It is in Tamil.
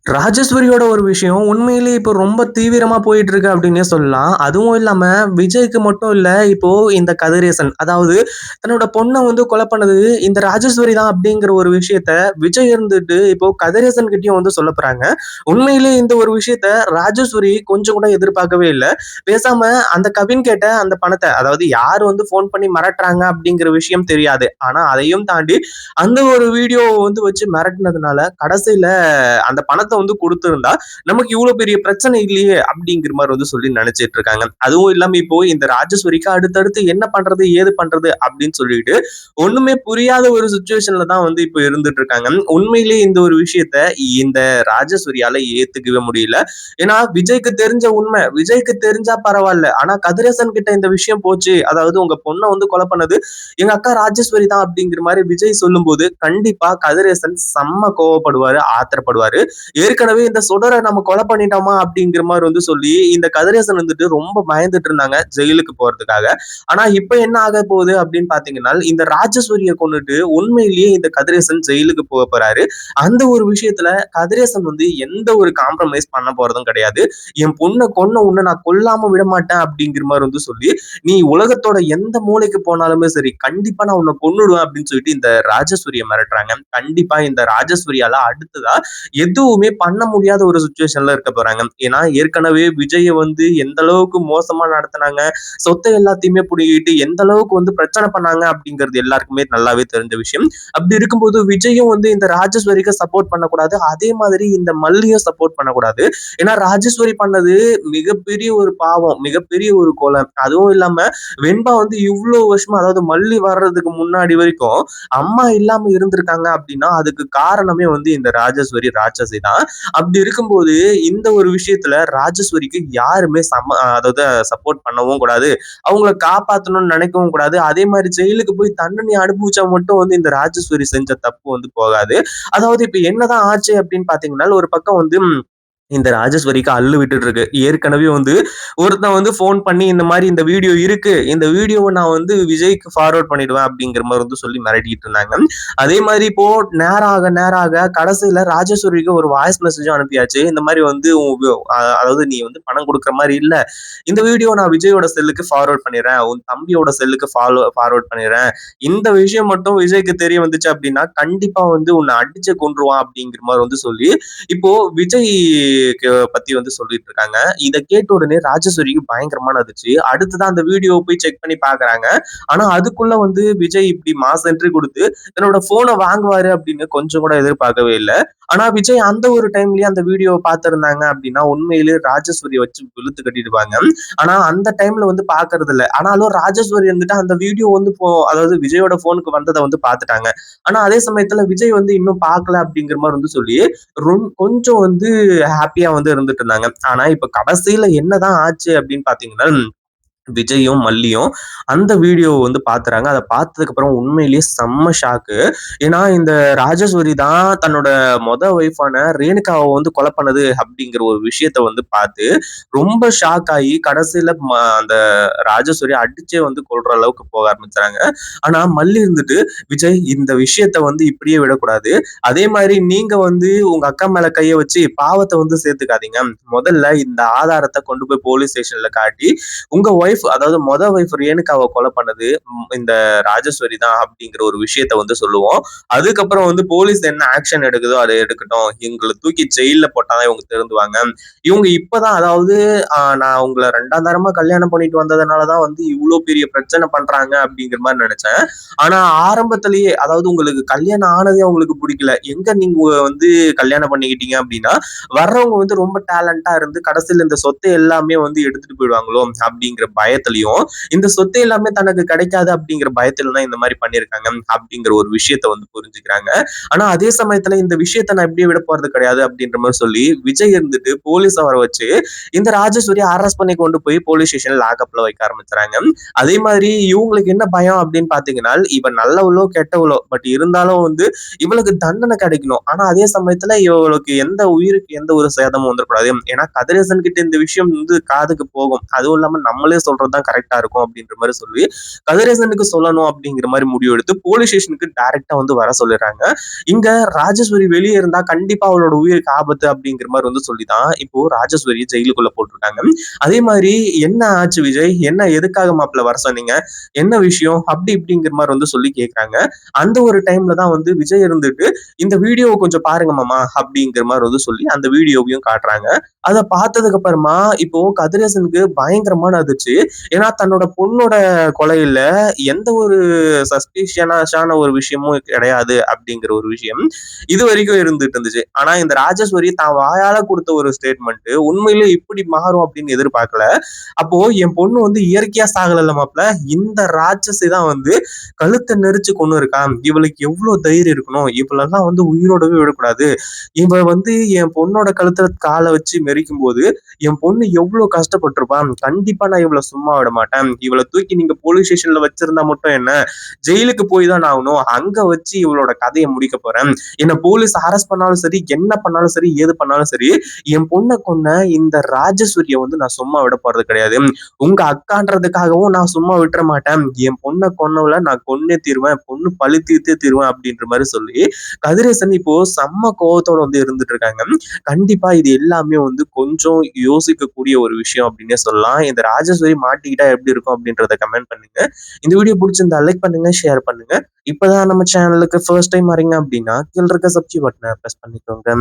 ராஜேஸ்வரியோட ஒரு விஷயம் உண்மையிலேயே இப்போ ரொம்ப தீவிரமா போயிட்டு இருக்கு அப்படின்னே சொல்லலாம். அதுவும் இல்லாம விஜய்க்கு மட்டும் இல்ல, இப்போ இந்த கதிரேசன் அதாவது தன்னோட பொண்ண வந்து கொலை பண்ணது இந்த ராஜேஸ்வரி தான் அப்படிங்கிற ஒரு விஷயத்த விஜய் இருந்துட்டு இப்போ கதிரேசன் கிட்டயும் வந்து சொல்லப் போறாங்க. உண்மையிலேயே இந்த ஒரு விஷயத்த ராஜேஸ்வரி கொஞ்சம் கூட எதிர்பார்க்கவே இல்ல. பேசாம அந்த கவின் கேட்ட அந்த பணத்த அதாவது யார் வந்து ஃபோன் பண்ணி மிரட்டுறாங்க அப்படிங்கிற விஷயம் தெரியாது. ஆனா அதையும் தாண்டி அந்த ஒரு வீடியோவ வந்து வச்சு மிரட்டுனதுனால கடைசியில அந்த பணத்த வந்து குடுத்திருந்தா, நமக்கு இவ்ளோ பெரிய பிரச்சனை இல்லையே! அப்படிங்கிற மாரி வந்து சொல்லி நெனச்சிட்டு இருக்காங்க. அதுவும் இல்லாம இப்போ இந்த ராஜேஸ்வரிக்கு அடுத்தடுத்து என்ன பண்றது? ஏது பண்றது? அப்படின்னு சொல்லிட்டு ஒண்ணுமே புரியாத ஒரு சிச்சுவேஷன்ல தான் வந்து இப்போ இருந்துட்டு இருக்காங்க. உண்மையிலேயே இந்த ஒரு விஷயத்த இந்த ராஜேஸ்வரியால ஏத்துக்கவே முடியல. ஏன்னா விஜய்க்கு தெரிஞ்ச உண்மை. விஜய்க்கு தெரிஞ்சா பரவால்ல. ஆனா கதிரேசன் கிட்ட இந்த விஷயம் போச்சு. அதாவது உங்க பொண்ண வந்து கொலை பண்ணது எங்க அக்கா ராஜேஸ்வரி தான் அப்படிங்கிற மாரி விஜய் சொல்லும்போது, கண்டிப்பா கதிரேசன் செம்ம கோவப்படுவாரு, ஆத்திரப்படுவாரு. ஏற்கனவே இந்த சுடர நம்ம கொலை பண்ணிட்டோமா அப்படிங்கிற மாரி வந்து சொல்லி இந்த கதிரேசன் வந்துட்டு ரொம்ப பயந்துட்டு இருந்தாங்க ஜெயிலுக்கு போறதுக்காக. ஆனா இப்ப என்ன ஆக போகுது அப்படின்னு பாத்தீங்கன்னா இந்த ராஜேஸ்வரிய கொன்னுட்டு உண்மையிலேயே இந்த கதிரேசன் ஜெயிலுக்கு போக போறாரு. அந்த ஒரு விஷயத்துல கதிரேசன் வந்து எந்த ஒரு காம்ப்ரமைஸ் பண்ண போறதும் கிடையாது. என் பொண்ண கொன்ன உன்ன நான் கொல்லாம விட மாட்டேன் அப்படிங்கிற மாதிரி வந்து சொல்லி நீ உலகத்தோட எந்த மூலைக்கு போனாலுமே சரி கண்டிப்பா நான் உன்னை கொன்னுடுவேன் அப்படின்னு சொல்லிட்டு இந்த ராஜேஸ்வரிய மிரட்டுறாங்க. கண்டிப்பா இந்த ராஜேஸ்வரியால அடுத்ததா எதுவுமே பண்ண முடியாத ஒரு சுச்சுவேஷன்ல இருக்க போறாங்க. ஏன்னா ஏற்கனவே விஜய வந்து எந்த அளவுக்கு மோசமா நடத்துனாங்க, சொத்தை எல்லாத்தையுமே புடுங்கிட்டு எந்த அளவுக்கு வந்து பிரச்சனை பண்ணாங்க அப்படிங்கிறது எல்லாருக்குமே நல்லாவே தெரிஞ்ச விஷயம். அப்படி இருக்கும்போது விஜயும் வந்து இந்த ராஜேஸ்வரிக்கு சப்போர்ட் பண்ணக்கூடாது, அதே மாதிரி இந்த மல்லியும் சப்போர்ட் பண்ணக்கூடாது. ஏன்னா ராஜேஸ்வரி பண்ணது மிகப்பெரிய ஒரு பாவம், மிகப்பெரிய ஒரு கொலை. அதுவும் இல்லாம வெண்பா வந்து இவ்வளவு வருஷமா அதாவது மல்லி வர்றதுக்கு முன்னாடி வரைக்கும் அம்மா இல்லாம இருந்திருக்காங்க அப்படின்னா அதுக்கு காரணமே வந்து இந்த ராஜேஸ்வரி ராட்சசி தான். அப்படி இருக்கும்போது இந்த ஒரு விஷயத்துல ராஜேஸ்வரிக்கு யாருமே அதாவது சப்போர்ட் பண்ணவும் கூடாது, அவங்கள காப்பாத்தணும்னு நினைக்கவும் கூடாது. அதே மாதிரி ஜெயிலுக்கு போய் தண்டனை அனுபவிச்சா மட்டும் வந்து இந்த ராஜேஸ்வரி செஞ்ச தப்பு வந்து போகாது. அதாவது இப்ப என்னதான் ஆச்சு அப்படின்னு பாத்தீங்கன்னா ஒரு பக்கம் வந்து இந்த ராஜேஸ்வரிக்கு அள்ளு விட்டுட்டு இருக்கு. ஏற்கனவே வந்து ஒருத்தன் வந்து ஃபோன் பண்ணி இந்த மாரி இந்த வீடியோ இருக்கு. இந்த வீடியோவ நான் வந்து விஜய்க்கு ஃபார்வர்ட் பண்ணிடுவேன் அப்படிங்கிற மாரி வந்து சொல்லி மிரட்டிட்டு இருந்தாங்க. அதே மாரி இப்போ நேரம் ஆக கடைசியில ராஜேஸ்வரிக்கு ஒரு வாய்ஸ் மெசேஜும் அனுப்பியாச்சு. இந்த மாரி வந்து அதாவது நீ வந்து பணம் குடுக்குற மாரி இல்ல. இந்த வீடியோ நான் விஜயோட செல்லுக்கு ஃபார்வர்ட் பண்ணிடுறேன். உன் தம்பியோட செல்லுக்கு ஃபார்வர்ட் பண்ணிடுறேன். இந்த விஷயம் மட்டும் விஜய்க்கு தெரிய வந்துச்சு அப்படின்னா, கண்டிப்பா வந்து உன்ன அடிச்சு கொன்றுவான் அப்படிங்கிற மாரி வந்து சொல்லி இப்போ விஜய் பத்தி வந்து சொல்லிட்டு இருக்காங்க. இத கேட்ட உடனே ராஜேஸ்வரிக்கு பயங்கரமான அதிர்ச்சி. அடுத்ததான் அந்த வீடியோ போய் செக் பண்ணி பாக்குறாங்க. ஆனா அதுக்குள்ள வந்து விஜய் இப்படி மாஸ் என்ட்ரி கொடுத்து தன்னோட போனை வாங்குவாரு அப்படின்னு கொஞ்சம் கூட எதிர்பார்க்கவே இல்ல. ஆனா விஜய் அந்த ஒரு டைம்லயே அந்த வீடியோவை பார்த்திருந்தாங்க அப்படின்னா உண்மையிலேயே ராஜேஸ்வரியை வச்சு வெளுத்து கட்டிடுவாங்க. ஆனா அந்த டைம்ல வந்து பாக்குறது இல்ல. ஆனாலும் ராஜேஸ்வரி வந்துட்டு அந்த வீடியோ வந்து அதாவது விஜயோட போனுக்கு வந்ததை வந்து பாத்துட்டாங்க. ஆனா அதே சமயத்துல விஜய் வந்து இன்னும் பார்க்கல அப்படிங்கிற மாதிரி வந்து சொல்லி கொஞ்சம் வந்து ஹாப்பியா வந்து இருந்துட்டு இருந்தாங்க. ஆனா இப்ப கடைசியில என்னதான் ஆச்சு அப்படின்னு பாத்தீங்கன்னா விஜயும் மல்லியும் அந்த வீடியோ வந்து பாத்துறாங்க. அதை பார்த்ததுக்கு அப்புறம் உண்மையிலேயே செம்ம ஷாக்கு. ஏன்னா இந்த ராஜேஸ்வரி தான் தன்னோட ஒய்ஃபான ரேணுகாவை வந்து கொலை பண்ணது அப்படிங்கிற ஒரு விஷயத்த வந்து பார்த்து ரொம்ப ஷாக் ஆகி கடைசியில அந்த ராஜேஸ்வரி அடிச்சே வந்து கொல்ற அளவுக்கு போக ஆரம்பிச்சாங்க. ஆனா மல்லி இருந்துட்டு விஜய் இந்த விஷயத்த வந்து இப்படியே விடக்கூடாது. அதே மாதிரி நீங்க வந்து உங்க அக்கா மேல கைய வச்சு பாவத்தை வந்து சேர்த்துக்காதீங்க. முதல்ல இந்த ஆதாரத்தை கொண்டு போய் போலீஸ் ஸ்டேஷன்ல காட்டி உங்க ஒய்ஃப் அதாவது ஒய்ஃப் ரேணுகாவை கொலை பண்ணது இந்த ராஜேஸ்வரி தான் அப்படிங்கிற ஒரு விஷயத்த வந்து சொல்லுவோம். அதுக்கப்புறம் வந்து போலீஸ் என்ன ஆக்ஷன் எடுக்குதோ அதை எடுக்கட்டும். இவங்களை தூக்கி ஜெயில போட்டாதான் இவங்க திருந்துவாங்க. இவங்க இப்பதான் அதாவது நான் உங்களை 2ஆம் தரமா கல்யாணம் பண்ணிட்டு வந்ததுனாலதான் வந்து இவ்வளவு பெரிய பிரச்சனை பண்றாங்க அப்படிங்கிற மாதிரி நினைச்சேன். ஆனா ஆரம்பத்திலேயே அதாவது உங்களுக்கு கல்யாணம் ஆனதே உங்களுக்கு பிடிக்கல. எங்க நீங்க வந்து கல்யாணம் பண்ணிக்கிட்டீங்க அப்படின்னா வர்றவங்க வந்து ரொம்ப டேலண்டா இருந்து கடைசியில் இந்த சொத்தை எல்லாமே வந்து எடுத்துட்டு போயிடுவாங்களோ அப்படிங்கிற பயத்திலையும் இந்த சொத்து எல்லாமே தனக்கு கிடைக்காது அப்படிங்கிற பயத்துல தான் இந்த மாதிரி பண்ணிருக்காங்க அப்படிங்கிற ஒரு விஷயத்த வந்து புரிஞ்சுக்கிறாங்க. ஆனா அதே சமயத்துல இந்த விஷயத்த நான் எப்படியே விட போறது கிடையாது அப்படின்ற மாதிரி சொல்லி விஜய் இருந்துட்டு போலீஸ் வர வச்சு இந்த ராஜேஸ்வரி அரெஸ்ட் பண்ணி கொண்டு போய் போலீஸ் ஸ்டேஷன்ல லாக்அப்ல வைக்க ஆரம்பிச்சுறாங்க. அதே மாதிரி இவங்களுக்கு என்ன பயம் அப்படின்னு பாத்தீங்கன்னா இவன் நல்லவளோ கெட்டவளோ பட் இருந்தாலும் வந்து இவளுக்கு தண்டனை கிடைக்கணும். ஆனா அதே சமயத்துல இவளுக்கு எந்த உயிருக்கு எந்த ஒரு சேதமும் வந்துடக்கூடாது. ஏன்னா கதிரேசன் கிட்ட இந்த விஷயம் வந்து காதுக்கு போகும். அதுவும் இல்லாம நம்மளே சொல்றோம் சொல்றதுதான் கரெக்டா இருக்கும் அப்படின்ற மாதிரி சொல்லி கதிரேசனுக்கு சொல்லணும் அப்படிங்கிற மாதிரி முடிவு எடுத்து போலீஸ் ஸ்டேஷனுக்கு டைரக்டா வந்து வர சொல்லிடுறாங்க. இங்க ராஜேஸ்வரி வெளியே இருந்தா கண்டிப்பா அவளோட உயிருக்கு ஆபத்து அப்படிங்கிற மாதிரி வந்து சொல்லிதான் இப்போ ராஜேஸ்வரி ஜெயிலுக்குள்ள போட்டிருக்காங்க. அதே மாதிரி என்ன ஆச்சு விஜய், என்ன எதுக்காக மாப்பிள்ள வர சொன்னீங்க, என்ன விஷயம் அப்படி இப்படிங்கிற மாதிரி வந்து சொல்லி கேட்கறாங்க. அந்த ஒரு டைம்ல தான் வந்து விஜய் இருந்துட்டு இந்த வீடியோவை கொஞ்சம் பாருங்க மாமா அப்படிங்கிற மாதிரி வந்து சொல்லி அந்த வீடியோவையும் காட்டுறாங்க. அதை பார்த்ததுக்கு அப்புறமா இப்போ கதிரேசனுக்கு பயங்கரமான அதிர்ச்சி. ஏன்னா தன்னோட பொண்ணோட கொலையில எந்த ஒரு சஸ்பீஷியஸான ஒரு விஷயமும் கிடையாது அப்படிங்கிற ஒரு விஷயம் இது வரைக்கும் இருந்துட்டு இருந்துச்சு. ஆனா இந்த ராஜேஸ்வரி தான் வாயால கொடுத்த ஒரு ஸ்டேட்மெண்ட் உண்மையிலே இப்படி மாறும் அப்படின்னு எதிர்பார்க்கல. அப்போ என் பொண்ணு வந்து இயற்கையா சாகல மாப்ள, இந்த ராட்சசி தான் வந்து கழுத்தை நெரிச்சு கொண்டு இருக்கா. இவளுக்கு எவ்வளவு தைரியம் இருக்கணும், இவளெல்லாம் வந்து உயிரோடவே விடக்கூடாது. இவ வந்து என் பொண்ணோட கழுத்துல காலை வச்சு மெரிக்கும் போது என் பொண்ணு எவ்வளவு கஷ்டப்பட்டிருப்பான். கண்டிப்பா நான் இவளை சும்மா விட மாட்டேன். இவளை தூக்கி நீங்க போலீஸ் ஸ்டேஷன்ல வச்சிருந்தா மட்டும் என்ன, ஜெயிலுக்கு போய் தான் ஆகணும். அங்க வச்சு இவளோட கதையை முடிக்க போறேன். என்ன போலீஸ் அரெஸ்ட் பண்ணாலும் சரி, என்ன பண்ணாலும் சரி, ஏது பண்ணாலும் சரி, என் பொண்ணை கொன்ன இந்த ராஜேஸ்வரியை வந்து நான் சும்மா விட போறது கிடையாது. உங்க அக்கான்றதுக்காகவும் நான் சும்மா விட்டுற மாட்டேன். என் பொண்ணை கொன்னவள நான் கொன்னே தீருவேன், பொண்ணு பழி தீர்த்தே தீருவேன் அப்படின்ற மாதிரி சொல்லி கதிரேசன் இப்போ செம்ம கோவத்தோட வந்து இருந்துட்டு இருக்காங்க. கண்டிப்பா இது எல்லாமே வந்து கொஞ்சம் யோசிக்கக்கூடிய ஒரு விஷயம் அப்படின்னே சொல்லலாம். இந்த ராஜேஸ்வரி மாட்டிக்கிட்டா எப்படி இருக்கும் அப்படின்றத கமெண்ட் பண்ணுங்க. இந்த வீடியோ பிடிச்சிருந்தா லைக் பண்ணுங்க, ஷேர் பண்ணுங்க. இப்பதான் நம்ம சேனலுக்கு ஃபர்ஸ்ட் டைம் வரீங்க அப்படின்னா கீழ இருக்க சப்ஸ்கிரைப் பட்டனை பிரஸ் பண்ணிக்கோங்க.